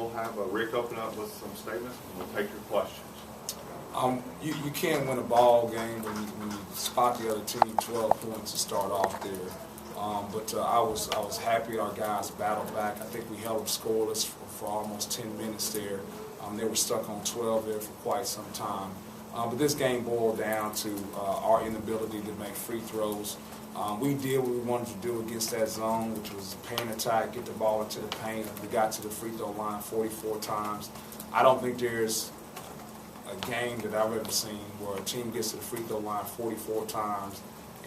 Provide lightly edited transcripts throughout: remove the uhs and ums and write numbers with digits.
we'll have Rick open up with some statements, and we'll take your questions. You can't win a ball game when you spot the other team 12 points to start off there. But I was happy our guys battled back. I think we held them scoreless for almost 10 minutes there. They were stuck on 12 there for quite some time. But this game boiled down to our inability to make free throws. We did what we wanted to do against that zone, which was paint attack, get the ball into the paint. We got to the free throw line 44 times. I don't think there's a game that I've ever seen where a team gets to the free throw line 44 times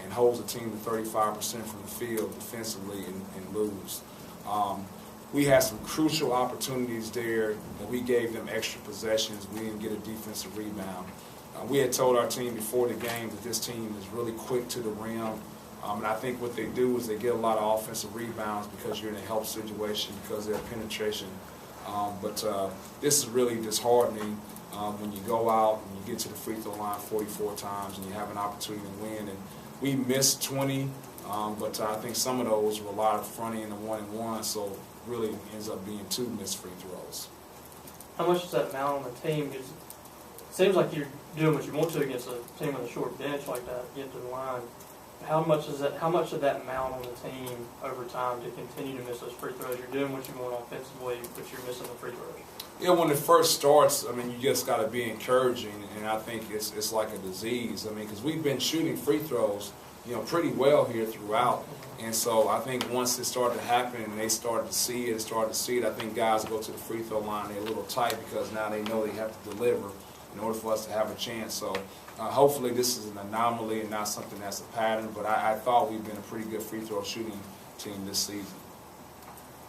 and holds a team to 35% from the field defensively and lose. We had some crucial opportunities there that we gave them extra possessions. We didn't get a defensive rebound. We had told our team before the game that this team is really quick to the rim. And I think what they do is they get a lot of offensive rebounds because you're in a help situation because of their penetration. But this is really disheartening when you go out and you get to the free throw line 44 times and you have an opportunity to win. And we missed 20, but I think some of those were a lot of front end and 1-and-1, so really ends up being 2 missed free throws. How much does that mount on the team? Because it seems like you're doing what you want to against a team with a short bench like that, get to the line. How much of that mount on the team over time to continue to miss those free throws? You're doing what you want offensively, but you're missing the free throws. Yeah, when it first starts, I mean, you just got to be encouraging, and I think it's like a disease. I mean, because we've been shooting free throws, pretty well here throughout, and so I think once it started to happen and they started to see it, I think guys go to the free throw line, they're a little tight because now they know they have to deliver in order for us to have a chance. So hopefully this is an anomaly and not something that's a pattern, but I thought we've been a pretty good free throw shooting team this season.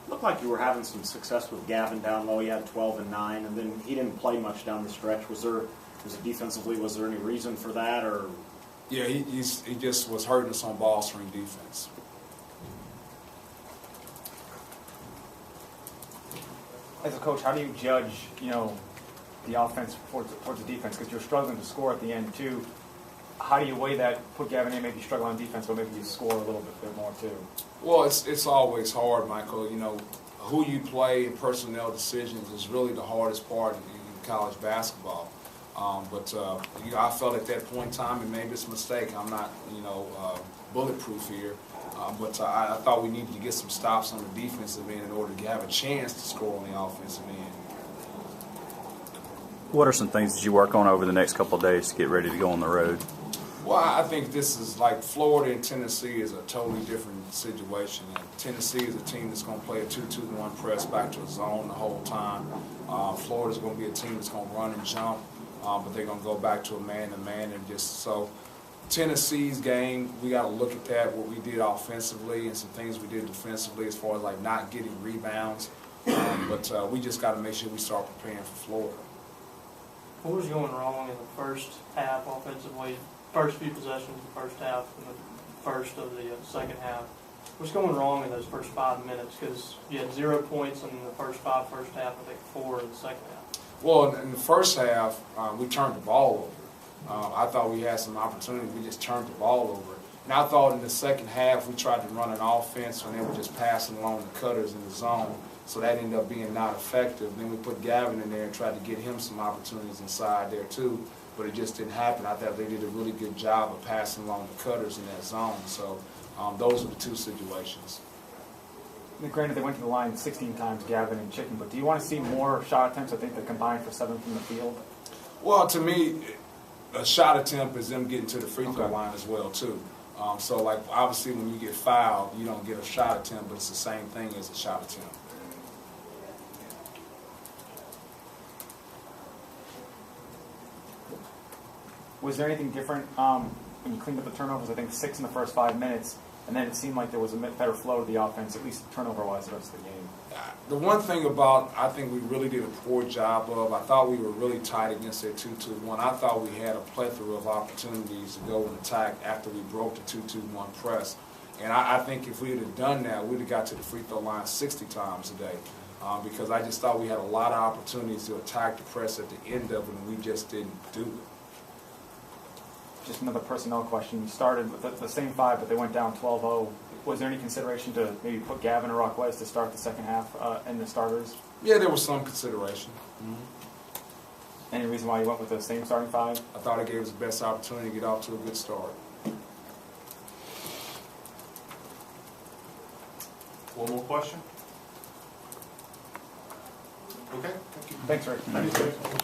Looked like you were having some success with Gavin down low. You had 12 and 9, and then he didn't play much down the stretch. Was it defensively? Was there any reason for that, or? Yeah, he just was hurting us on ball screen defense. As a coach, how do you judge, the offense towards the defense? Because you're struggling to score at the end too. How do you weigh that? Put Gavin in, maybe struggle on defense, but maybe you score a little bit more too. Well, it's always hard, Michael. Who you play and personnel decisions is really the hardest part in college basketball. But I felt at that point in time and made this mistake. I'm not, bulletproof here. But I thought we needed to get some stops on the defensive end in order to have a chance to score on the offensive end. What are some things that you work on over the next couple of days to get ready to go on the road? Well, I think this is like Florida and Tennessee is a totally different situation. Tennessee is a team that's going to play a 2-2-1 press back to a zone the whole time. Florida's going to be a team that's going to run and jump, but they're going to go back to a man-to-man. And just so Tennessee's game, we got to look at that, what we did offensively and some things we did defensively as far as like not getting rebounds. But we just got to make sure we start preparing for Florida. What was going wrong in the first half offensively? First few possessions, the first half, and the first of the second half. What's going wrong in those first 5 minutes? Because you had 0 points in the first half, I think 4 in the second half. Well, in the first half, we turned the ball over. I thought we had some opportunity. We just turned the ball over. And I thought in the second half we tried to run an offense and they were just passing along the cutters in the zone. So that ended up being not effective. Then we put Gavin in there and tried to get him some opportunities inside there too. But it just didn't happen. I thought they did a really good job of passing along the cutters in that zone. So those are the 2 situations. Granted, they went to the line 16 times, Gavin and Chicken, but do you want to see more shot attempts? I think they combined for 7 from the field. Well, to me, a shot attempt is them getting to the free throw line as well, too. So, like, obviously when you get fouled, you don't get a shot attempt, but it's the same thing as a shot attempt. Was there anything different when you cleaned up the turnovers? I think 6 in the first 5 minutes, and then it seemed like there was a better flow to the offense, at least turnover-wise, the rest of the game. The one thing about I think we really did a poor job of, I thought we were really tight against that 2-2-1. I thought we had a plethora of opportunities to go and attack after we broke the 2-2-1 press. And I think if we had have done that, we'd have got to the free throw line 60 times a day. Because I just thought we had a lot of opportunities to attack the press at the end of it, and we just didn't do it. Just another personnel question. You started with the same 5, but they went down 12-0. Was there any consideration to maybe put Gavin or Rockwez to start the second half in the starters? Yeah, there was some consideration. Any reason why you went with the same starting five? I thought it gave us the best opportunity to get off to a good start. One more question? Okay. Thanks, Rick. Thank you.